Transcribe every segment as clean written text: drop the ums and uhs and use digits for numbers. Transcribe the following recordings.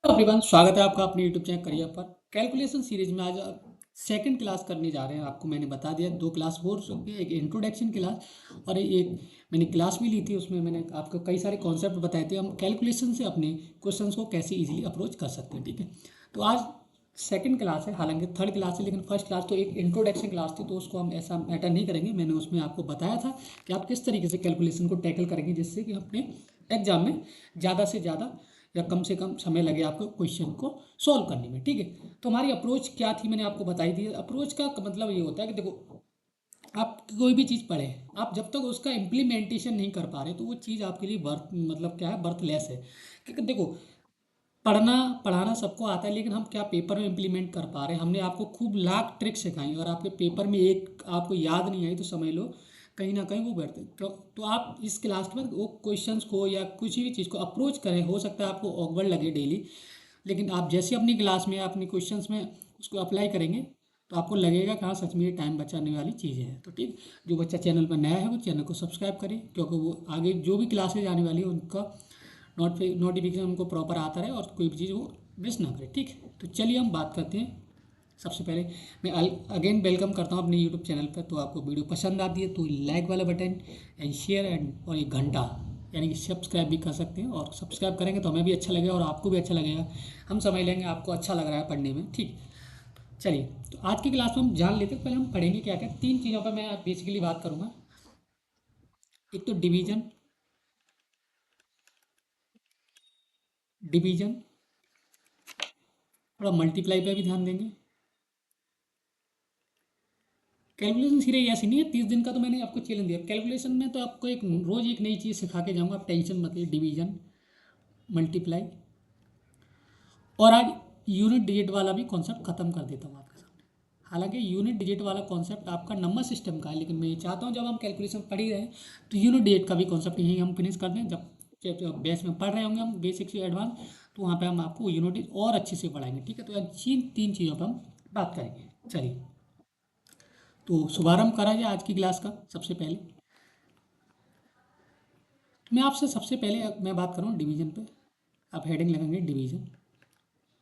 Everyone, स्वागत है आपका अपने यूट्यूब चैनल करियर पर। कैलकुलेशन सीरीज में आज सेकंड क्लास करने जा रहे हैं। आपको मैंने बता दिया, दो क्लास हो चुकी है, एक इंट्रोडक्शन क्लास और एक मैंने क्लास भी ली थी। उसमें मैंने आपको कई सारे कॉन्सेप्ट बताए थे, हम कैलकुलेशन से अपने क्वेश्चंस को कैसे इजीली अप्रोच कर सकते हैं। ठीक है, तो आज सेकंड क्लास है, हालांकि थर्ड क्लास है, लेकिन फर्स्ट क्लास तो एक इंट्रोडक्शन क्लास थी, तो उसको हम ऐसा मैटर नहीं करेंगे। मैंने उसमें आपको बताया था कि आप किस तरीके से कैलकुलेशन को टैकल करेंगे, जिससे कि अपने एग्जाम में ज़्यादा से ज़्यादा या कम से कम समय लगे आपको क्वेश्चन को सॉल्व करने में। ठीक है, तो हमारी अप्रोच क्या थी मैंने आपको बताई थी। अप्रोच का मतलब ये होता है कि देखो, आप कोई भी चीज़ पढ़ें, आप जब तक उसका इम्प्लीमेंटेशन नहीं कर पा रहे तो वो चीज़ आपके लिए बर्थ मतलब क्या है, बर्थलेस है। क्योंकि देखो, पढ़ना पढ़ाना सबको आता है, लेकिन हम क्या पेपर में इम्प्लीमेंट कर पा रहे हैं। हमने आपको खूब लाख ट्रिक सिखाई, और आपके पेपर में एक आपको याद नहीं आई तो समझ लो कहीं ना कहीं वो बैठते। तो आप इस क्लास के बाद वो क्वेश्चंस को या किसी भी चीज़ को अप्रोच करें। हो सकता है आपको ऑकवर्ड लगे डेली, लेकिन आप जैसे अपनी क्लास में अपनी क्वेश्चंस में उसको अप्लाई करेंगे तो आपको लगेगा कि हाँ, सच में ये टाइम बचाने वाली चीज़ें हैं। तो ठीक, जो बच्चा चैनल पर नया है वो चैनल को सब्सक्राइब करें, क्योंकि वो आगे जो भी क्लासेज आने वाली है उनका नोटिफिकेशन उनको प्रॉपर आता रहे और कोई भी चीज़ वो मिस ना करे। ठीक है, तो चलिए हम बात करते हैं। सबसे पहले मैं अगेन वेलकम करता हूँ अपने यूट्यूब चैनल पर। तो आपको वीडियो पसंद आती है तो लाइक वाला बटन एंड शेयर एंड और ये घंटा यानी कि सब्सक्राइब भी कर सकते हैं, और सब्सक्राइब करेंगे तो हमें भी अच्छा लगेगा और आपको भी अच्छा लगेगा। हम समझ लेंगे आपको अच्छा लग रहा है पढ़ने में। ठीक, चलिए, तो आज की क्लास में हम जान लेते हैं। पहले हम पढ़ेंगे क्या क्या, तीन चीज़ों पर मैं बेसिकली बात करूँगा। एक तो डिवीजन, डिवीजन थोड़ा मल्टीप्लाई पे भी ध्यान देंगे। कैलकुलेशन सीरीज ऐसी नहीं है 30 दिन का, तो मैंने आपको चैलेंज दिया। कैलकुलेशन में तो आपको एक रोज़ एक नई चीज़ सिखा के जाऊँगा, आप टेंशन मत लीजिए। डिवीजन, मल्टीप्लाई, और आज यूनिट डिजिट वाला भी कॉन्सेप्ट खत्म कर देता हूँ आपके सामने। हालांकि यूनिट डिजिट वाला कॉन्सेप्ट आपका नंबर सिस्टम का है, लेकिन मैं ये चाहता हूँ जब हम कैलकुलेशन पढ़ ही रहे हैं तो यूनिट डिजिट का भी कॉन्सेप्ट यही हम फिनिश कर दें। जब बेस में पढ़ रहे होंगे हम बेसिक से एडवांस, तो वहाँ पे हम आपको यूनिट डिजिट और अच्छे से पढ़ाएंगे। ठीक है, तो इन तीन चीज़ों पर हम बात करेंगे। चलिए, तो शुभारंभ करा जाए आज की क्लास का। सबसे पहले तो मैं आपसे सबसे पहले मैं बात करूँ डिवीजन पे। आप हेडिंग लगाएंगे डिवीजन।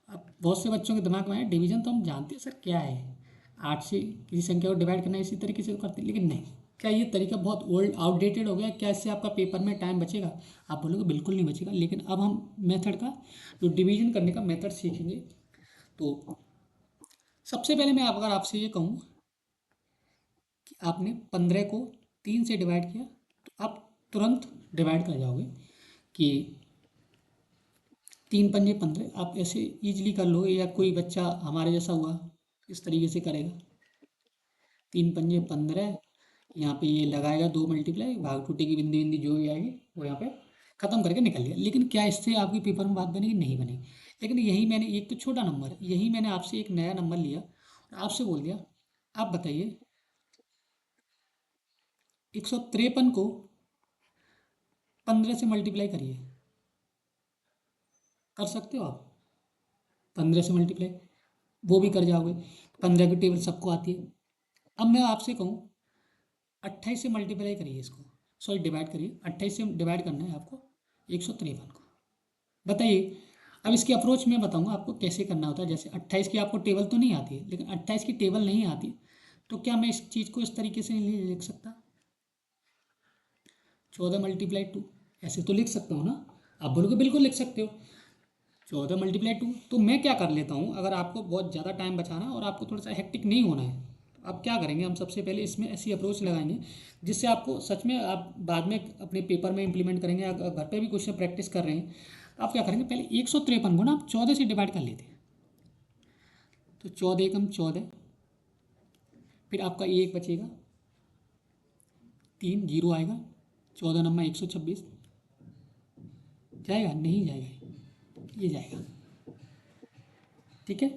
अब बहुत से बच्चों के दिमाग में है डिवीजन तो हम जानते हैं सर क्या है, 8 से किसी संख्या को डिवाइड करना, इसी तरीके से तो करते हैं। लेकिन नहीं, क्या ये तरीका बहुत ओल्ड आउटडेटेड हो गया? क्या इससे आपका पेपर में टाइम बचेगा? आप बोलोगे बिल्कुल नहीं बचेगा। लेकिन अब हम मेथड का जो डिवीजन करने का मेथड सीखेंगे। तो सबसे पहले मैं अगर आपसे ये कहूँ कि आपने 15 को 3 से डिवाइड किया, तो आप तुरंत डिवाइड कर जाओगे कि 3 पंजे 15। आप ऐसे ईजिली कर लोगे, या कोई बच्चा हमारे जैसा हुआ इस तरीके से करेगा। 3 पंजे 15, यहाँ पे ये लगाएगा 2 मल्टीप्लाई, भाग टूटी की बिंदी बिंदी जो भी आएगी वो यहाँ पे खत्म करके निकल लिया। लेकिन क्या इससे आपकी पेपर में बात बनेगी? नहीं बनेगी। लेकिन यही मैंने, एक तो छोटा नंबर है, यही मैंने आपसे एक नया नंबर लिया और आपसे बोल दिया आप बताइए 153 को 15 से मल्टीप्लाई करिए। कर सकते हो आप? 15 से मल्टीप्लाई वो भी कर जाओगे। 15 की टेबल सबको आती है। अब मैं आपसे कहूँ 28 से मल्टीप्लाई करिए इसको, सॉरी डिवाइड करिए। 28 से डिवाइड करना है आपको 153 को। बताइए, अब इसकी अप्रोच मैं बताऊंगा आपको कैसे करना होता है। जैसे 28 की आपको टेबल तो नहीं आती है, लेकिन 28 की टेबल नहीं आती, तो क्या मैं इस चीज़ को इस तरीके से नहीं लिख सकता? 14 × 2, ऐसे तो लिख सकता हूँ ना? आप बोलोगे बिल्कुल लिख सकते हो। 14 × 2, तो मैं क्या कर लेता हूँ, अगर आपको बहुत ज़्यादा टाइम बचाना है और आपको थोड़ा सा हेक्टिक नहीं होना है, तो आप क्या करेंगे, हम सबसे पहले इसमें ऐसी अप्रोच लगाएंगे जिससे आपको सच में आप बाद में अपने पेपर में इंप्लीमेंट करेंगे। अगर घर पे भी क्वेश्चन प्रैक्टिस कर रहे हैं तो आप क्या करेंगे, पहले 153 को ना आप 14 से डिवाइड कर लेते हैं। तो 14 × 14, फिर आपका एक बचेगा, 3 जीरो आएगा, 14 × 126 जाएगा? नहीं जाएगा, ये जाएगा। ठीक है,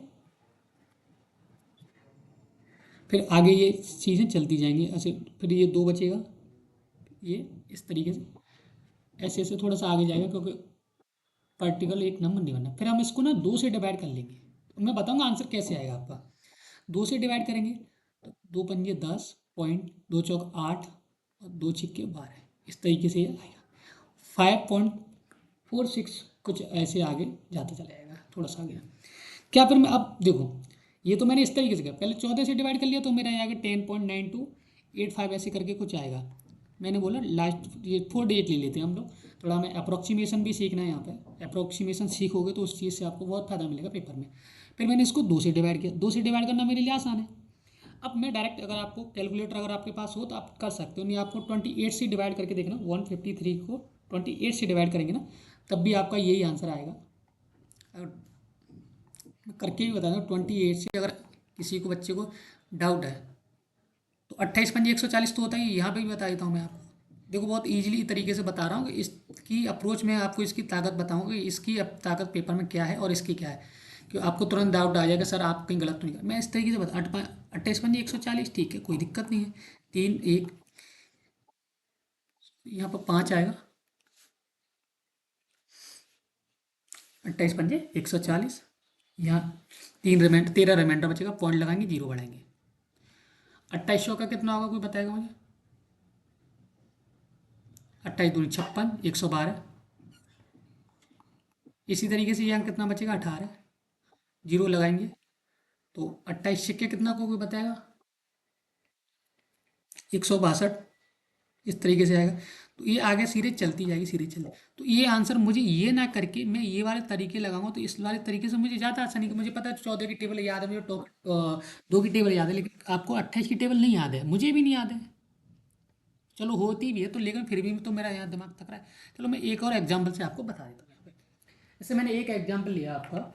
फिर आगे ये चीज़ें चलती जाएंगी ऐसे। फिर ये दो बचेगा, ये इस तरीके से ऐसे ऐसे थोड़ा सा आगे जाएगा, क्योंकि पर्टिकुलर एक नंबर नहीं बनना। फिर हम इसको ना 2 से डिवाइड कर लेंगे, तो मैं बताऊंगा आंसर कैसे आएगा आपका। 2 से डिवाइड करेंगे तो 2 पंजे 10, पॉइंट 2 चौक 8 और 2 छिक्के 12, इस तरीके से ये आएगा। 5.46 कुछ ऐसे आगे जाता चला जाएगा, थोड़ा सा आगे। क्या फिर मैं अब देखो, ये तो मैंने इस तरीके से किया, पहले 14 से डिवाइड कर लिया तो मेरा आएगा 10.9285 ऐसे करके कुछ आएगा। मैंने बोला लास्ट ये 4 डिजिट ले लेते हैं हम लोग, थोड़ा हमें अप्रोक्सीमेशन भी सीखना है यहाँ पे। अप्रोक्सीमेशन सीखोगे तो उस चीज़ से आपको बहुत फ़ायदा मिलेगा पेपर में। फिर मैंने इसको 2 से डिवाइड किया, 2 से डिवाइड करना मेरे लिए आसान है। अब मैं डायरेक्ट, अगर आपको कैलकुलेटर अगर आपके पास हो तो आप कर सकते हो, नहीं आपको 28 से डिवाइड करके देखना, 153 को 28 से डिवाइड करेंगे ना तब भी आपका यही आंसर आएगा। अगर करके भी बता दूँ 28 से, अगर किसी को बच्चे को डाउट है तो 28 पंजे 140 तो होता ही, यहाँ पे भी बता देता हूँ मैं आपको। देखो बहुत ईजिली तरीके से बता रहा हूँ कि इसकी अप्रोच में आपको इसकी ताकत बताऊँगा कि इसकी अब ताकत पेपर में क्या है और इसकी क्या है, कि आपको तुरंत डाउट आ जाएगा सर आप कहीं गलत तो नहीं कर। मैं इस तरीके से बता 28 पंजे 140, ठीक है कोई दिक्कत नहीं है। 3 1 यहाँ पर 5 आएगा, 28 पंजे 140, यहाँ 13 रिमाइंडर बचेगा, पॉइंट लगाएंगे, जीरो बढ़ाएंगे। 2800 का कितना होगा कोई बताएगा मुझे? 28 दूनी 56, 112। इसी तरीके से यहाँ कितना बचेगा 18, जीरो लगाएंगे तो 28 सिक्के कितना को कोई बताएगा? 162। इस तरीके से आएगा, तो ये आगे सीरीज चलती जाएगी, सीरीज चलती। तो ये आंसर मुझे ये ना करके मैं ये वाले तरीके लगाऊंगा तो इस वाले तरीके से मुझे ज़्यादा आसानी, कि मुझे पता है 14 की टेबल याद है, मुझे टॉप 2 की टेबल याद है, लेकिन आपको 28 की टेबल नहीं याद है, मुझे भी नहीं याद है। चलो होती भी है तो, लेकिन फिर भी तो मेरा यहाँ दिमाग तक रहा है। चलो मैं एक और एग्जाम्पल से आपको बता देता हूँ यहाँ पे। जैसे मैंने एक एग्जाम्पल लिया आपका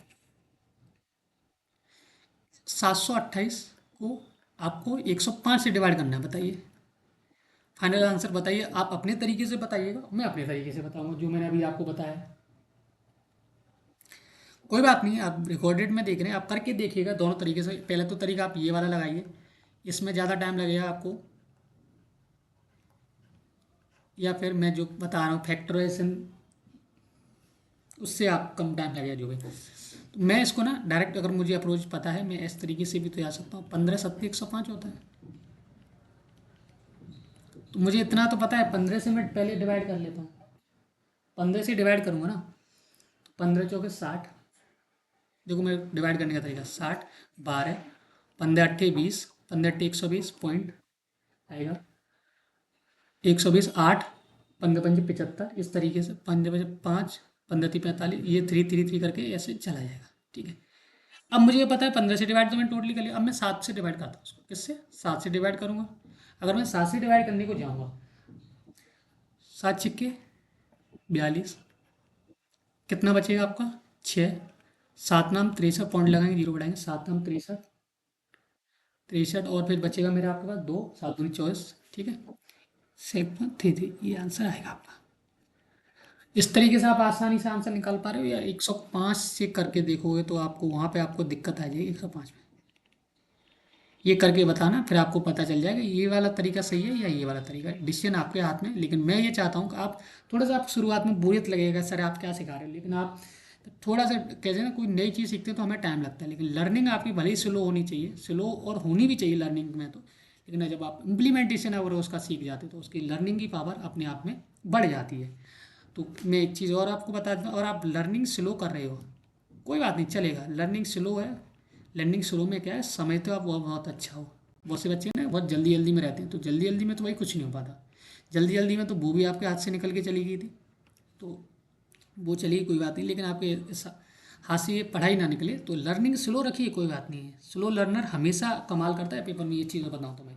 728 को आपको 105 से डिवाइड करना है, बताइए फाइनल आंसर बताइए। आप अपने तरीके से बताइएगा, मैं अपने तरीके से बताऊंगा जो मैंने अभी आपको बताया। कोई बात नहीं, आप रिकॉर्डेड में देख रहे हैं, आप करके देखिएगा दोनों तरीके से। पहले तो तरीका आप ये वाला लगाइए, इसमें ज़्यादा टाइम लगेगा आपको, या फिर मैं जो बता रहा हूँ फैक्टराइजेशन, उससे आप कम टाइम लगेगा जो भी। तो मैं इसको ना डायरेक्ट, अगर मुझे अप्रोच पता है, मैं इस तरीके से भी तो जा सकता हूँ। 15 सत्ती 105 होता है, तो मुझे इतना तो पता है, 15 से मैं पहले डिवाइड कर लेता हूँ। 15 से डिवाइड करूँगा ना, 15 चौके 60, देखो मैं डिवाइड करने का तरीका 60 12, 15 अट्ठे 20, 15 अट्ठे 120 पॉइंट आएगा, 120 8, 15 पंजे 75, इस तरीके से 15 बजे 5, 15 तीन 45, ये 3 3 3 करके ऐसे चला जाएगा, ठीक है। अब मुझे ये पता है 15 से डिवाइड तो मैं टोटली कर लिया, अब मैं 7 से डिवाइड करता हूँ उसको, किससे? 7 से डिवाइड करूँगा। अगर मैं 7 से डिवाइड करने को जाऊँगा, 7 छिक्के 42, कितना बचेगा आपका? 6, 7 नाम 63, पॉइंट लगाएंगे, जीरो बढ़ाएंगे, 7 नाम 63, 63, और फिर बचेगा मेरा आपके पास 2, 7 दूनी 24, ठीक है। 7.33 ये आंसर आएगा आपका। इस तरीके से आप आसानी से आंसर निकाल पा रहे हो, या 105 से करके देखोगे तो आपको वहाँ पे आपको दिक्कत आ जाएगी 105 में। ये करके बताना, फिर आपको पता चल जाएगा ये वाला तरीका सही है या ये वाला तरीका। डिसीजन आपके हाथ में, लेकिन मैं ये चाहता हूँ कि आप थोड़ा सा, आप शुरुआत में बोरियत लगेगा सर आप क्या सिखा रहे हो, लेकिन आप थोड़ा सा, कहते हैं ना कोई नई चीज़ सीखते हैं तो हमें टाइम लगता है, लेकिन लर्निंग आपकी भले ही स्लो होनी चाहिए, स्लो और होनी भी चाहिए लर्निंग में तो, लेकिन जब आप इम्प्लीमेंटेशन अगर उसका सीख जाते तो उसकी लर्निंग की पावर अपने आप में बढ़ जाती है। तो मैं एक चीज़ और आपको बता देता हूँ, और आप लर्निंग स्लो कर रहे हो कोई बात नहीं चलेगा, लर्निंग स्लो है। लर्निंग स्लो में क्या है, समय तो आप बहुत अच्छा हो। बहुत से बच्चे ना बहुत जल्दी जल्दी में रहते हैं, तो जल्दी जल्दी में तो भाई कुछ नहीं हो पाता। जल्दी जल्दी में तो वो भी आपके हाथ से निकल के चली गई थी, तो वो चली कोई बात नहीं, लेकिन आपके हाथ से ये पढ़ाई ना निकले तो लर्निंग स्लो रखिए, कोई बात नहीं है। स्लो लर्नर हमेशा कमाल करता है पेपर में, ये चीज़ बताऊँ तो मैं,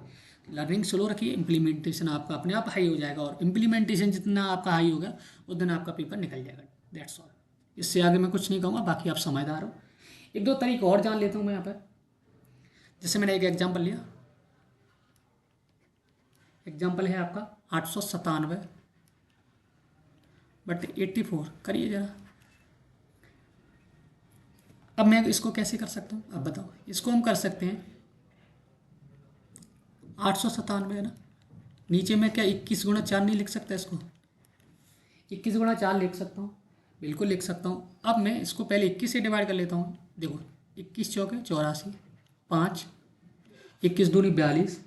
लर्निंग स्लो रखिए, इम्प्लीमेंटेशन आपका अपने आप हाई हो जाएगा, और इम्प्लीमेंटेशन जितना आपका हाई होगा उतना आपका पेपर निकल जाएगा। दैट्स ऑल, इससे आगे मैं कुछ नहीं कहूँगा, बाकी आप समझदार हो। एक दो तरीके और जान लेता हूँ मैं यहाँ पर। जैसे मैंने एक एग्जाम्पल लिया, एग्जाम्पल है आपका 897 बट 84, करिए ज़रा। अब मैं इसको कैसे कर सकता हूँ, अब बताओ। इसको हम कर सकते हैं 897 है ना, नीचे में क्या 21 × 4 नहीं लिख सकता इसको? 21 × 4 लिख सकता हूँ, बिल्कुल लिख सकता हूँ। अब मैं इसको पहले 21 से डिवाइड कर लेता हूँ। देखो 21 चौके 84, 5, 21 दूनी 42,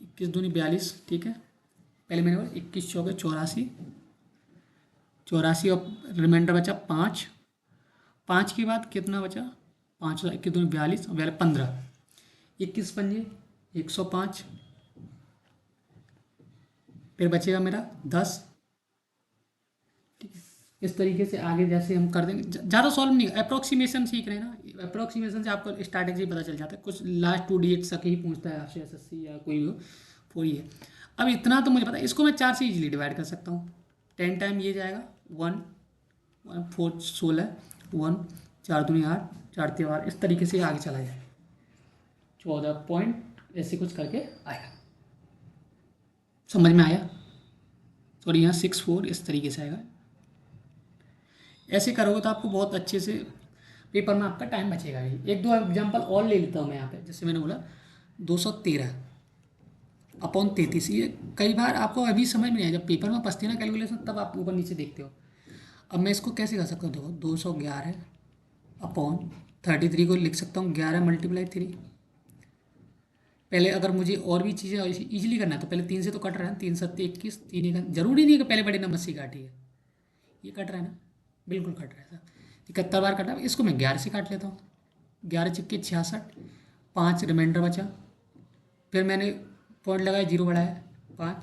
21 दूनी 42, ठीक है। पहले मैंने बोला 21 चौके 84, 84 और रिमाइंडर बचा 5। 5 के बाद कितना बचा? 5 कितने? 42 और 15। 21 पंजे 105। फिर बचेगा मेरा 10। ठीक है, इस तरीके से आगे जैसे हम कर देंगे, ज़्यादा सॉल्व नहीं, अप्रोक्सीमेशन सीख रहे हैं ना, अप्रोक्सीमेशन से आपको स्ट्रैटेजी पता चल जाता है। कुछ लास्ट 2 डिजिट तक ही पूछता है आपसे, एसएससी या कोई भी हो, वही है। अब इतना तो मुझे पता है, इसको मैं 4 से इजीली डिवाइड कर सकता हूँ। 10 टाइम ये जाएगा 1, 4 16, 1 4 दूनी 8, 4 त्योहार, इस तरीके से आगे चला जाए। 14 पॉइंट ऐसे कुछ करके आएगा। समझ में आया? और यहाँ 64 इस तरीके से आएगा। ऐसे करोगे तो आपको बहुत अच्छे से पेपर में आपका टाइम बचेगा ही। एक दो एग्जांपल और ले लेता हूँ मैं यहाँ पे। जैसे मैंने बोला 213 अपॉन 33, ये कई बार आपको अभी समझ में नहीं आया, जब पेपर में फंसती है ना कैलकुलेशन, तब आप ऊपर नीचे देखते हो। अब मैं इसको कैसे कर सकता हूँ? देखो 211 अपॉन 33 को लिख सकता हूँ 11 मल्टीप्लाई 3। पहले अगर मुझे और भी चीज़ें इजीली करना है तो पहले 3 से तो कट रहा है, 3 7 21, 3 ही जरूरी नहीं है कि पहले बड़े नंबर से काटी है, ये कट रहा है ना, बिल्कुल कट रहा है सर। 71 बार कटा, इसको मैं 11 से काट लेता हूँ। 11 छिक्के 66, 5 रिमाइंडर बचा। फिर मैंने पॉइंट लगाया, जीरो बढ़ाया, 5,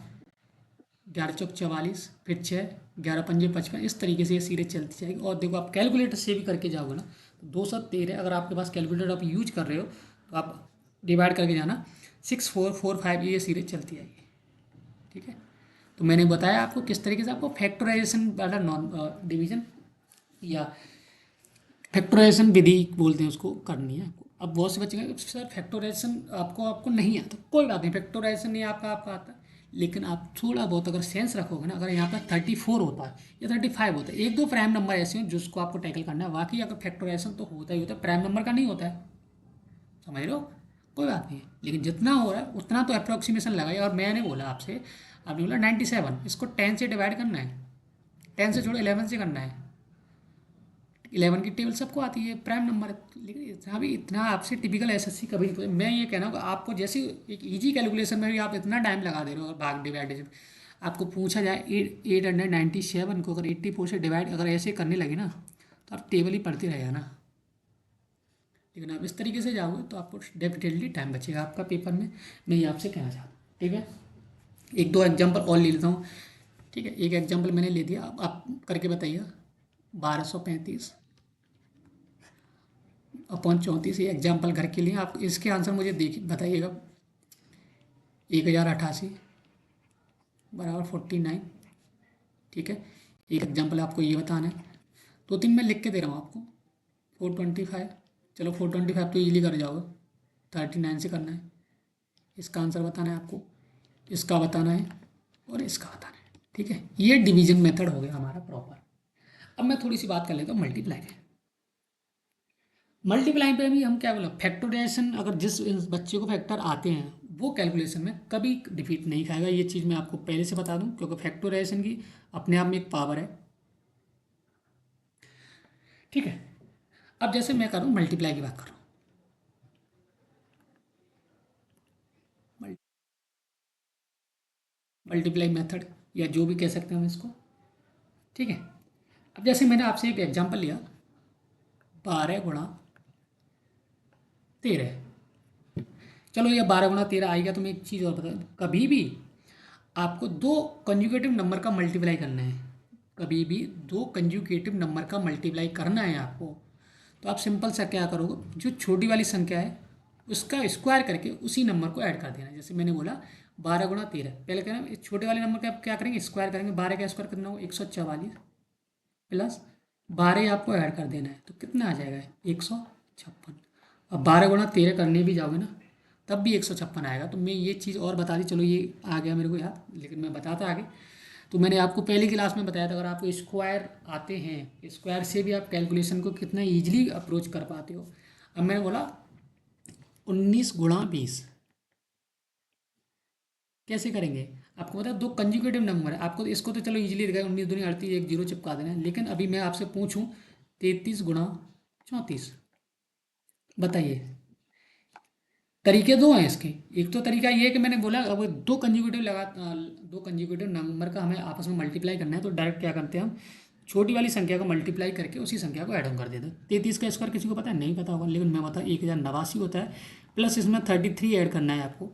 11 चौक 44, फिर 6, 11 पंजे 55, इस तरीके से ये सीरीज चलती जाएगी। और देखो आप कैलकुलेटर से भी करके जाओगे ना तो 213, अगर आपके पास कैलकुलेटर आप यूज कर रहे हो तो आप डिवाइड करके जाना, 6 4 4 5, ये सीरीज चलती आएगी। ठीक है, तो मैंने बताया आपको किस तरीके से आपको फैक्टराइजेशन वाला नॉन डिवीजन या फैक्टराइजेशन विधि बोलते हैं उसको करनी है आपको। अब बहुत से बच्चे कहेंगे सर फैक्टराइजेशन आपको नहीं आता, कोई बात नहीं, फैक्टराइजेशन नहीं आपका आता है, लेकिन आप थोड़ा बहुत अगर सेंस रखोगे ना, अगर यहाँ पर 34 होता है या 35 होता है, एक दो प्राइम नंबर ऐसे हैं जिसको आपको टैकल करना है, बाकी अगर फैक्टराइजेशन तो होता ही होता है, प्राइम नंबर का नहीं होता है। समझ रहे हो? कोई बात नहीं है, लेकिन जितना हो रहा है उतना तो अप्रोक्सीमेशन लगाइए। और मैंने बोला आपसे, आपने बोला 97, इसको 10 से डिवाइड करना है, 10 से छोड़ो 11 से करना है। 11 की टेबल सबको आती है, प्राइम नंबर है, लेकिन इतना भी, इतना आपसे टिपिकल एसएससी कभी नहीं पूछे। मैं ये कहना हूँ आपको, जैसे एक इजी कैलकुलेशन में भी आप इतना टाइम लगा दे रहे हो, अगर भाग डिवाइड आपको पूछा जाए 897 को अगर 84 से डिवाइड अगर ऐसे करने लगे ना, तो आप टेबल ही पढ़ते रहेगा ना। लेकिन आप इस तरीके से जाओगे तो आपको डेफिनेटली टाइम बचेगा आपका पेपर में। मैं ये आपसे कहना चाहता हूँ। ठीक है, एक दो एग्जाम्पल और ले लेता हूँ। ठीक है, एक एग्जाम्पल मैंने ले दिया, अब आप करके बताइए। 1235 अपॉन 34, ये एग्जाम्पल घर के लिए, आप इसके आंसर मुझे देखिए बताइएगा। 1088 बराबर 49। ठीक है, एक एग्जाम्पल आपको ये बताना है, 2 3 मैं लिख के दे रहा हूँ आपको। 425, चलो 425 तो ईजिली कर जाओगे, 39 से करना है। इसका आंसर बताना है आपको, इसका बताना है और इसका बताना है। ठीक है, ये डिवीजन मेथड हो गया हमारा प्रॉपर। अब मैं थोड़ी सी बात कर लेता हूँ मल्टीप्लाई की। मल्टीप्लाई पे भी हम क्या बोला, फैक्टराइजेशन, अगर जिस बच्चे को फैक्टर आते हैं वो कैलकुलेशन में कभी डिफीट नहीं खाएगा, ये चीज़ मैं आपको पहले से बता दूं, क्योंकि फैक्टराइजेशन की अपने आप में एक पावर है। ठीक है, अब जैसे मैं करूँ मल्टीप्लाई की बात करूँ, मल्टीप्लाई मेथड या जो भी कह सकते हैं हम इसको। ठीक है, अब जैसे मैंने आपसे एक एग्जांपल लिया, 12 × 13। चलो ये 12 × 13 आएगा, तो मैं एक चीज़ और बता दूं, कभी भी आपको दो कंजुगेटिव नंबर का मल्टीप्लाई करना है, कभी भी दो कंजुगेटिव नंबर का मल्टीप्लाई करना है आपको, तो आप सिंपल सा क्या करोगे, जो छोटी वाली संख्या है उसका स्क्वायर करके उसी नंबर को ऐड कर देना। जैसे मैंने बोला 12 × 13, पहले क्या ना, इस छोटे वाले नंबर का आप क्या करेंगे, स्क्वायर करेंगे। 12 का स्क्वायर कितना हो, 144 प्लस 12 आपको ऐड कर देना है, तो कितना आ जाएगा, 156। अब 12 × 13 करने भी जाओगे ना तब भी 156 आएगा। तो मैं ये चीज़ और बता दी, चलो ये आ गया मेरे को याद, लेकिन मैं बताता आगे। तो मैंने आपको पहली क्लास में बताया था, अगर आपको स्क्वायर आते हैं, स्क्वायर से भी आप कैलकुलेशन को कितना ईजिली अप्रोच कर पाते हो। अब मैंने बोला 19 × 20 कैसे करेंगे, आपको पता है दो कंजुगेटिव नंबर है, आपको इसको तो चलो इजीली दिखाया, 19 दूनी 38, एक जीरो चिपका देना है। लेकिन अभी मैं आपसे पूछूं 33 × 34, बताइए। तरीके दो हैं इसके। एक तो तरीका ये है कि मैंने बोला अब दो कंजुगेटिव नंबर का हमें आपस में मल्टीप्लाई करना है, तो डायरेक्ट क्या करते हैं हम, छोटी वाली संख्या को मल्टीप्लाई करके उसी संख्या को ऐड ऑन कर देते हैं। 33 का स्क्वायर किसी को पता है? नहीं पता होगा, लेकिन मैं बता 1089 होता है, प्लस इसमें 33 ऐड करना है आपको।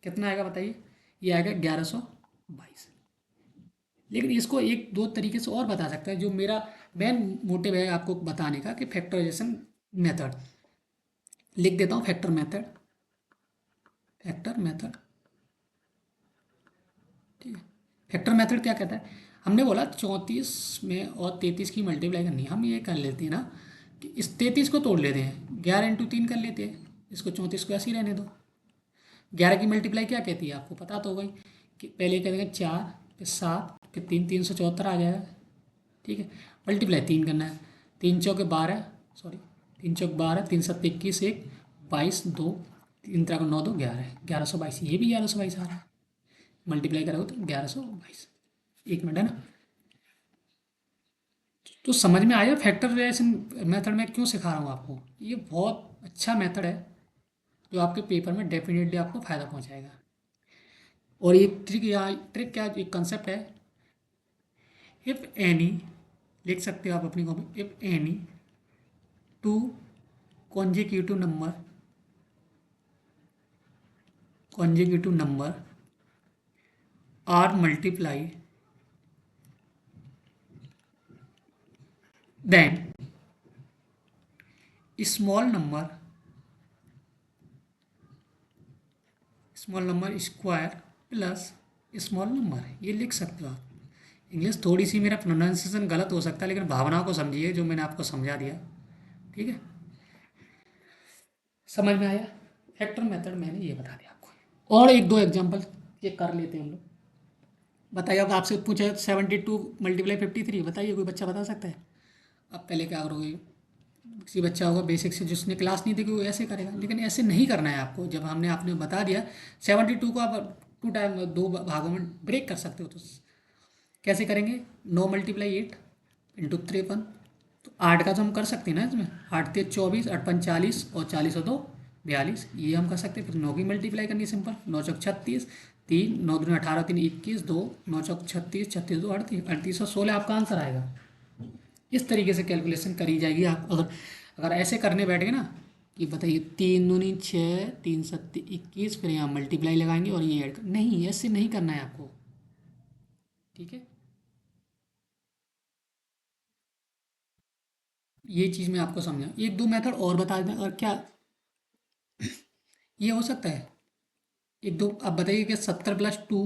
कितना आएगा बताइए? ये आएगा 1122। लेकिन इसको एक दो तरीके से और बता सकते हैं, जो मेरा मेन मोटिव है आपको बताने का, कि फैक्टराइजेशन मेथड। लिख देता हूँ फैक्टर मेथड, फैक्टर मेथड, ठीक है। फैक्टर मेथड क्या कहता है? हमने बोला 34 में और 33 की मल्टीप्लाई करनी है। हम ये कर लेते हैं ना कि इस 33 को तोड़ लेते हैं, 11 × 3 कर लेते हैं, इसको 34 को ऐसे ही रहने दो। 11 की मल्टीप्लाई क्या कहती है आपको पता तो होगा ही, कि पहले कह देंगे 4, फिर 7, फिर 3, 374 आ जाएगा, ठीक है। मल्टीप्लाई 3 करना है, 3 चौके 12, सॉरी 3 चौक 12, 3 7 21, 1 22, 2 3 3 9 2 11, 1122। ये भी 1122 आ रहा है, मल्टीप्लाई करोगे तो 1122। एक मिनट है ना। तो समझ में आया फैक्टराइजेशन मेथड में क्यों सिखा रहा हूँ आपको? ये बहुत अच्छा मेथड है, जो आपके पेपर में डेफिनेटली आपको फ़ायदा पहुँचाएगा। और एक ट्रिक क्या, एक कंसेप्ट है, इफ़ एनी, लिख सकते हो आप अपनी copy, if any two consecutive number are multiplied, then small number square plus small number, ये लिख सकते हो आप। इंग्लिश थोड़ी सी मेरा प्रोनाउंसिएशन गलत हो सकता है, लेकिन भावनाओं को समझिए जो मैंने आपको समझा दिया, ठीक है। समझ में आया? फैक्टर मेथड मैंने ये बता दिया आपको। और एक दो एग्जांपल ये कर लेते हैं हम लोग। बताइए, अब आपसे पूछे 72 × 53, बताइए कोई बच्चा बता सकता है? अब पहले क्या करोगे, किसी बच्चा होगा बेसिक से जिसने क्लास नहीं देखी, वो ऐसे करेगा, लेकिन ऐसे नहीं करना है आपको। जब हमने आपने बता दिया 72 को आप दो भागों में ब्रेक कर सकते हो, तो कैसे करेंगे? 9 × 8 × 53, तो 8 का तो हम कर सकते हैं ना इसमें, 8 × 3 = 24, 8 × 5 = 40, और 40 और 2 = 42, ये हम कर सकते हैं। फिर 9 की मल्टीप्लाई करनी है, सिंपल, 9 × 4 = 36, 3 9 दूनी 18, 3 21, 2 9 × 4 = 36, 36 2 38, 38 और 16 आपका आंसर आएगा। इस तरीके से कैलकुलेशन करी जाएगी। आप अगर अगर ऐसे करने बैठ गए ना, कि बताइए 3 दूनी 6, 3 7 21, फिर यहाँ मल्टीप्लाई लगाएंगे और ये ऐड नहीं, ऐसे नहीं करना है आपको, ठीक है। ये चीज़ मैं आपको समझा। एक दो मेथड और बता दें, और क्या ये हो सकता है? एक दो आप बताइए कि 70 + 2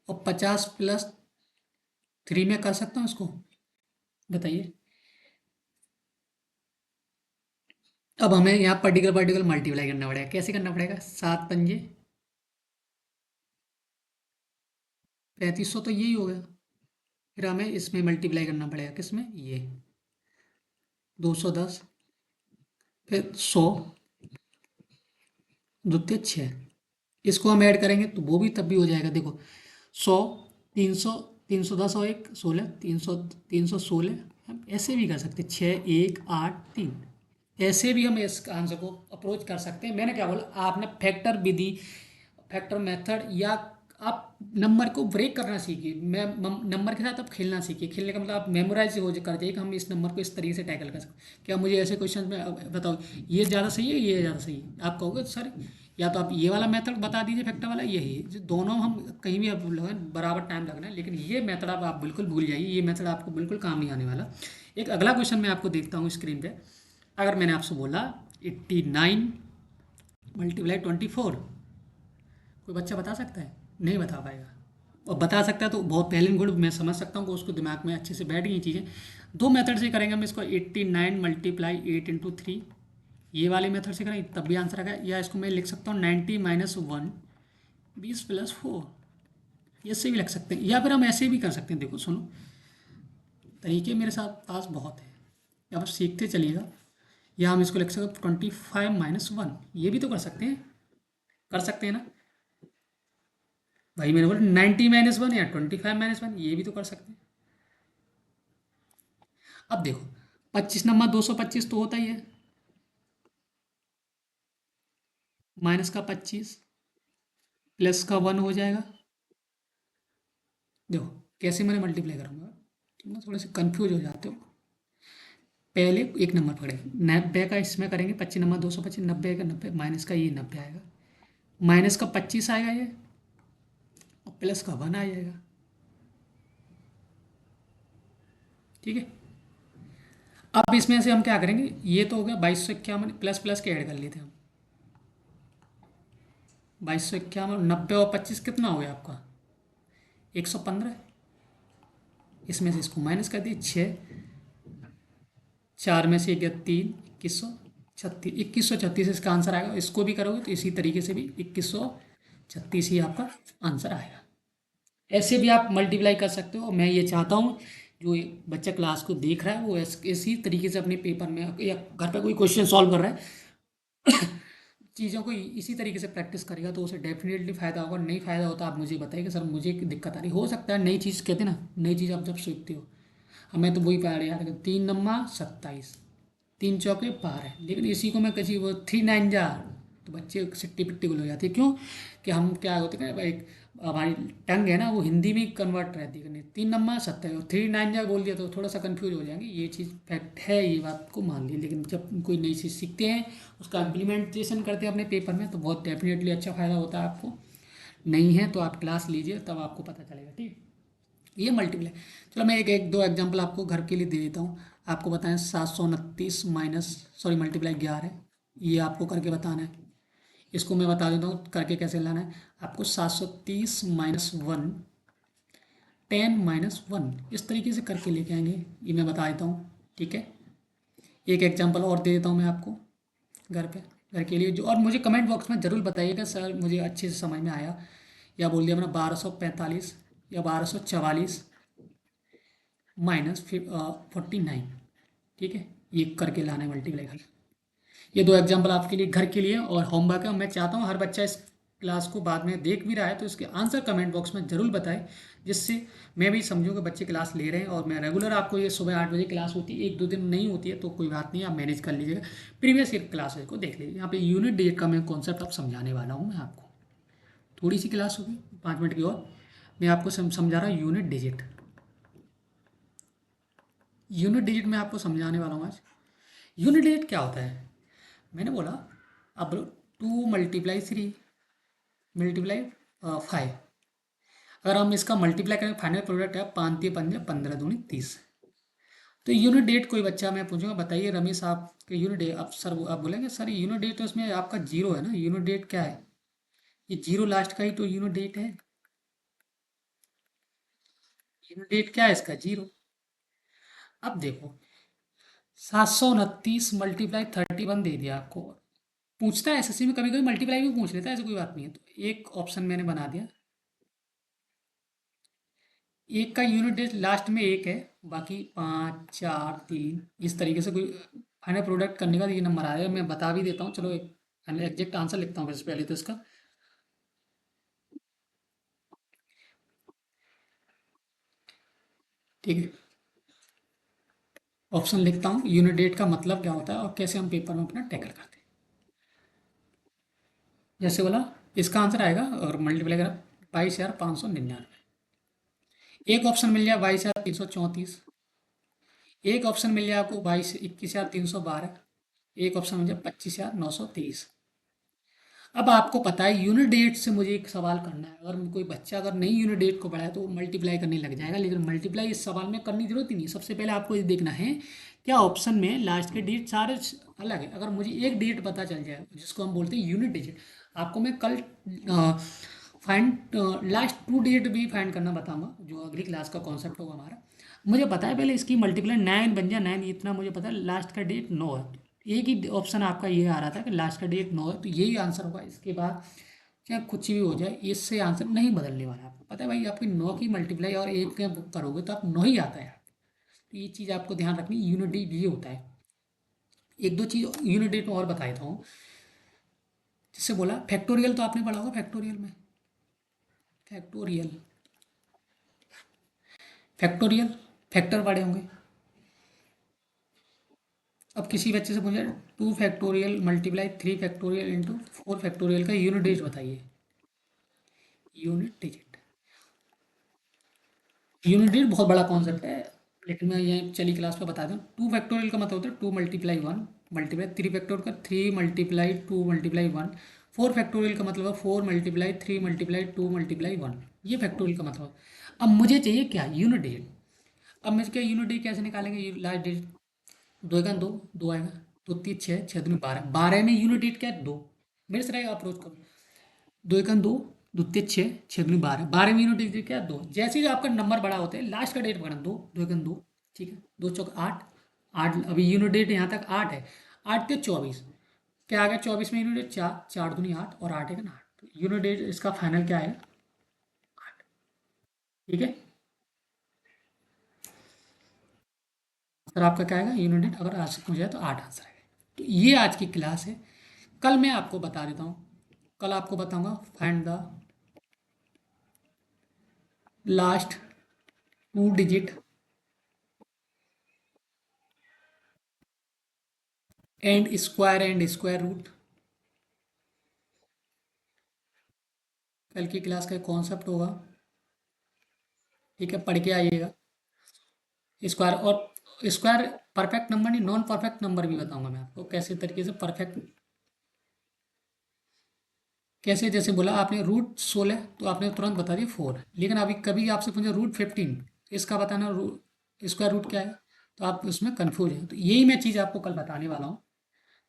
और 50 + 3 में कर सकता हूँ इसको? बताइए। अब हमें यहाँ पर्टिकुलर पर्टिकुलर मल्टीप्लाई करना पड़ेगा। कैसे करना पड़ेगा? 7 पंजे 3500, तो यही हो गया। फिर हमें इसमें मल्टीप्लाई करना पड़ेगा, किसमें? ये 210, फिर 100, द्वितीय 6, इसको हम ऐड करेंगे तो वो भी तब भी हो जाएगा। देखो 100, 300, 310 और 1 16, 300 316, हम ऐसे भी कर सकते हैं, 6 1 8 3, ऐसे भी हम इस आंसर को अप्रोच कर सकते हैं। मैंने क्या बोला, आपने फैक्टर विधि, फैक्टर मेथड, या आप नंबर को ब्रेक करना सीखिए। मैं नंबर के साथ आप खेलना सीखिए। खेलने का मतलब आप मेमोराइज हो कर जाइए कि हम इस नंबर को इस तरीके से टैकल कर सकते हैं। क्या मुझे ऐसे क्वेश्चन में बताओ, ये ज़्यादा सही है, ये ज़्यादा सही है, आप कहोगे सर या तो आप ये वाला मेथड बता दीजिए फैक्टर वाला, यही जो दोनों हम कहीं भी आप लगन बराबर टाइम लगना है, लेकिन ये मेथड आप बिल्कुल भूल जाइए। ये मेथड आपको बिल्कुल काम नहीं आने वाला। एक अगला क्वेश्चन मैं आपको देखता हूँ स्क्रीन पे। अगर मैंने आपसे बोला 89 × 24, कोई बच्चा बता सकता है? नहीं बता पाएगा। और बता सकता है तो बहुत पहले गुड, मैं समझ सकता हूँ कि उसको दिमाग में अच्छे से बैठ गई चीज़ें। दो मेथड से करेंगे हम इसको, 89 × 8 × 3, ये वाले मेथड से करेंगे तब भी आंसर आएगा। या इसको मैं लिख सकता हूँ 90 - 1 20 + 4, ऐसे भी लिख सकते हैं। या फिर हम ऐसे भी कर सकते हैं। देखो सुनो, तरीके मेरे साथ पास बहुत है, या आप सीखते चलिएगा। या हम इसको लिख सकते हैं 25 - 1, ये भी तो कर सकते हैं, कर सकते हैं ना भाई। मैंने बोला 90 - 1 या 25 - 1, ये भी तो कर सकते हैं। अब देखो 25 नंबर 225 तो होता ही है, माइनस का 25 प्लस का 1 हो जाएगा। देखो कैसे मैंने मल्टीप्लाई करूँगा, तुम ना थोड़े से कंफ्यूज हो जाते हो। पहले एक नंबर पकड़ेंगे, 90 का इसमें करेंगे, 25 नंबर 225, 90 का 90 माइनस का ये 90 आएगा, माइनस का 25 आएगा ये, और प्लस का 1 आ जाएगा। ठीक है। अब इसमें से हम क्या करेंगे, ये तो हो गया 2251, प्लस प्लस के ऐड कर लेते हैं हम। 2251, 90 और 25 कितना हो गया आपका, 115। इसमें से इसको माइनस कर दिए, 6, 4 में से गया 3, 2136, 2136 इसका आंसर आएगा। इसको भी करोगे तो इसी तरीके से भी 2136 ही आपका आंसर आएगा। ऐसे भी आप मल्टीप्लाई कर सकते हो। मैं ये चाहता हूँ जो ये बच्चा क्लास को देख रहा है वो इसी तरीके से अपने पेपर में या घर पे कोई क्वेश्चन सॉल्व कर रहा है चीज़ों को इसी तरीके से प्रैक्टिस करेगा तो उसे डेफिनेटली फ़ायदा होगा। नहीं फ़ायदा होता आप मुझे बताइए कि सर मुझे एक दिक्कत आ रही हो सकता है, नई चीज़ कहते हैं ना, नई चीज़ आप जब सीखते हो। हमें तो वही पढ़ा याद है, 3 नम्मा 27, 3 चौके 12, लेकिन इसी को मैं किसी वो 3 9 जा, तो बच्चे सिट्टी पिट्टी गुल हो जाती है। क्यों कि हम क्या होते हैं एक हमारी टंग है ना वो हिंदी में कन्वर्ट रहती है, 3 नम्मा 27 और 3 9 जा बोल दिया तो थोड़ा सा कंफ्यूज हो जाएंगे। ये चीज़ फैक्ट है, ये बात को मान ली। लेकिन जब कोई नई चीज़ सीखते हैं उसका इम्प्लीमेंटेशन करते हैं अपने पेपर में तो बहुत डेफिनेटली अच्छा फ़ायदा होता है आपको। नहीं है तो आप क्लास लीजिए तब आपको पता चलेगा। ठीक है, ये मल्टीप्लाई। चलो मैं एक एक दो एग्जांपल आपको घर के लिए दे देता हूँ। आपको बताएं 729 माइनस, सॉरी मल्टीप्लाई 11, ये आपको करके बताना है। इसको मैं बता देता हूँ करके कैसे लाना है। आपको 730 - 1, 10 - 1 इस तरीके से करके लेके आएंगे, ये मैं बता देता हूँ। ठीक है, एक एग्जांपल और दे देता हूँ मैं आपको घर पे, घर के लिए जो। और मुझे कमेंट बॉक्स में ज़रूर बताइएगा सर मुझे अच्छे से समझ में आया या बोल दिया मैंने 1245 या 1244 -49। ठीक है, ये करके लाना है मल्टीप्लाई कर। ये दो एग्जांपल आपके लिए घर के लिए और होमवर्क है। मैं चाहता हूँ हर बच्चा इस क्लास को बाद में देख भी रहा है तो इसके आंसर कमेंट बॉक्स में ज़रूर बताएं, जिससे मैं भी समझूँ कि बच्चे क्लास ले रहे हैं। और मैं रेगुलर आपको ये सुबह 8 बजे क्लास होती है, 1 2 दिन नहीं होती है तो कोई बात नहीं, आप मैनेज कर लीजिएगा। प्रीवियस ईयर क्लासेज को देख लीजिए। यहाँ पे यूनिट डेट का मैं कॉन्सेप्ट अब समझाने वाला हूँ मैं आपको। थोड़ी सी क्लास होगी 5 मिनट की और मैं आपको समझा रहा हूँ यूनिट डिजिट। यूनिट डिजिट में आपको समझाने वाला हूँ आज। यूनिट डिजिट क्या होता है, मैंने बोला अब 2 × 3 × 5। अगर हम इसका मल्टीप्लाई करें फाइनल प्रोडक्ट है 5×3 = 15, 15×2 = 30। तो यूनिट डेट कोई बच्चा मैं पूछूंगा बताइए रमेश आप के यूनिट डेट, आप सर आप बोलेंगे सर यूनिट डेट तो इसमें आपका जीरो है ना, यूनिट डेट क्या है, ये जीरो लास्ट का ही तो यूनिट डेट है। यूनिट डेट क्या है इसका, जीरो। अब देखो 729 × 31 दे दिया आपको। पूछता है एसएससी में कभी कभी मल्टीप्लाई भी पूछ लेता है, ऐसी कोई बात नहीं है। तो एक ऑप्शन मैंने बना दिया, एक का यूनिट डेट लास्ट में एक है, बाकी 5 4 3 इस तरीके से कोई फाइनल प्रोडक्ट करने का ये नंबर आ रहा है। मैं बता भी देता हूँ, चलो एक एग्जैक्ट आंसर लिखता हूँ वैसे पहले तो इसका। ठीक है, ऑप्शन लिखता हूँ यूनिट डेट का मतलब क्या होता है और कैसे हम पेपर में अपना टैकल करते हैं। जैसे बोला इसका आंसर आएगा और मल्टीप्लाई करा 22,599। एक ऑप्शन मिल जाए 22,334, एक ऑप्शन मिल जाए आपको 21,312, एक ऑप्शन मिल जाए 25,923। अब आपको पता है यूनिट डेट से मुझे एक सवाल करना है। अगर कोई बच्चा अगर नहीं यूनिट डेट को पढ़ा है तो वो मल्टीप्लाई करने लग जाएगा, लेकिन मल्टीप्लाई इस सवाल में करने की जरूरत ही नहीं। सबसे पहले आपको ये देखना है क्या ऑप्शन में लास्ट के डेट सारे अलग है। अगर मुझे एक डेट पता चल जाए जिसको हम बोलते हैं यूनिट डिजिट, आपको मैं कल फाइंड लास्ट 2 डेट भी फाइंड करना बताऊंगा जो अगली क्लास का कॉन्सेप्ट होगा हमारा। मुझे पता है पहले इसकी मल्टीप्लाई 9 बन जाए 9, इतना मुझे पता है। लास्ट का डेट 9 है, एक ही ऑप्शन आपका ये आ रहा था कि लास्ट का डेट 9 है तो यही आंसर होगा। इसके बाद चाहे कुछ भी हो जाए इससे आंसर नहीं बदलने वाला। आपको पता है भाई आपकी 9 की मल्टीप्लाई और एक के करोगे तो आप 9 ही आता है। तो ये चीज़ आपको ध्यान रखनी, यूनिट डेट ये होता है। एक दो चीज़ यूनिट डेट में और बता देता हूँ। जिससे बोला फैक्टोरियल, तो आपने पढ़ा होगा फैक्टोरियल में, फैक्टोरियल, फैक्टोरियल फैक्टर पढ़े होंगे। अब किसी बच्चे से पूछा 2 फैक्टोरियल × 3 फैक्टोरियल × 4 फैक्टोरियल का यूनिट डेट बताइए। यूनिट डिजिट, यूनिट डेट बहुत बड़ा कॉन्सेप्ट है। लेकिन मैं यहाँ चली क्लास पे बता दूँ, टू फैक्टोरियल का मतलब होता है two multiply one multiply three factorial का three multiply two multiply one. Four factorial का मतलब है four multiply three multiply two multiply one. ये फैक्टोरियल का मतलब है। अब मुझे चाहिए क्या, यूनिट डिजिट। अब मैं क्या यूनिट डिजिट कैसे निकालेंगे, लास्ट डिजिट, दो एका दो, दो आएगा, दो तीन छः, छः दूनी बारह, बारह में यूनिट डिजिट क्या है, दो। मेरे से रहेगा अप्रोच करो, दो एकन दो, दो तीन छः, छः दूनी बारह, बारह में यूनिट डिजिट क्या है, दो। जैसे ही आपका नंबर बड़ा होता है लास्ट का डेट पकड़ना, दो, दो एकन दो, ठीक है, दो चौक आठ, आठ अभी यूनिट डेट यहाँ तक आठ है, आठ के 24, क्या आ गया 24 में यूनिट डेट, चार, चार दूनी आठ और आठ है ना आठ, तो यूनिट डेट इसका फाइनल क्या आएगा, ठीक है। आंसर आपका क्या आएगा, यूनिट डेट अगर आंसर हो जाए तो आठ आंसर आएगा। तो ये आज की क्लास है। कल मैं आपको बता देता हूँ, कल आपको बताऊंगा find the last two digit and square root. कल की क्लास का कॉन्सेप्ट होगा, ठीक है, पढ़ के आइएगा। स्क्वायर और स्क्वायर परफेक्ट नंबर नहीं, नॉन परफेक्ट नंबर भी बताऊंगा मैं आपको कैसे तरीके से परफेक्ट, कैसे, जैसे बोला आपने रूट 16 तो आपने तुरंत बता दिया फोर, लेकिन अभी कभी आपसे पूछा रूट 15, इसका बताना स्क्वायर रूट क्या है, तो आप उसमें कंफ्यूज हैं। तो यही मैं चीज़ आपको कल बताने वाला हूँ।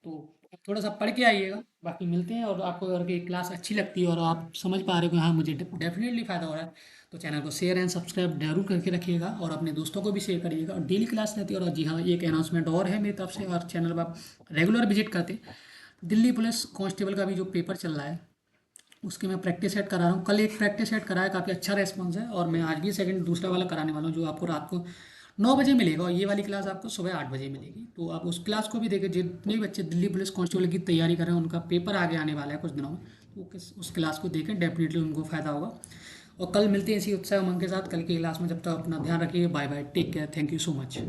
तो आप थोड़ा सा पढ़ के आइएगा, बाकी मिलते हैं। और आपको अगर ये क्लास अच्छी लगती है और आप समझ पा रहे हो कि हाँ मुझे डेफिनेटली फ़ायदा हो रहा है, तो चैनल को शेयर एंड सब्सक्राइब जरूर करके रखिएगा और अपने दोस्तों को भी शेयर करिएगा। और डेली क्लास रहती है। और जी हाँ, एक अनाउंसमेंट और है मेरी तरफ से, और चैनल पर आप रेगुलर विजिट करते, दिल्ली पुलिस कांस्टेबल का भी जो पेपर चल रहा है उसकी मैं प्रैक्टिस सेट करा रहा हूँ। कल एक प्रैक्टिस सेट कराया, काफ़ी अच्छा रेस्पॉन्स है, और मैं आज भी सेकंड दूसरा वाला कराने वाला हूँ जो आपको रात को 9 बजे मिलेगा, और ये वाली क्लास आपको सुबह 8 बजे मिलेगी। तो आप उस क्लास को भी देखें। जितने भी बच्चे दिल्ली पुलिस कांस्टेबल की तैयारी कर रहे हैं उनका पेपर आगे आने वाला है कुछ दिनों में, तो उस क्लास को देखें, डेफिनेटली उनको फ़ायदा होगा। और कल मिलते हैं इसी उत्साह उमंग के साथ कल की क्लास में। जब तक अपना ध्यान रखिए, bye bye, take care, thank you so much.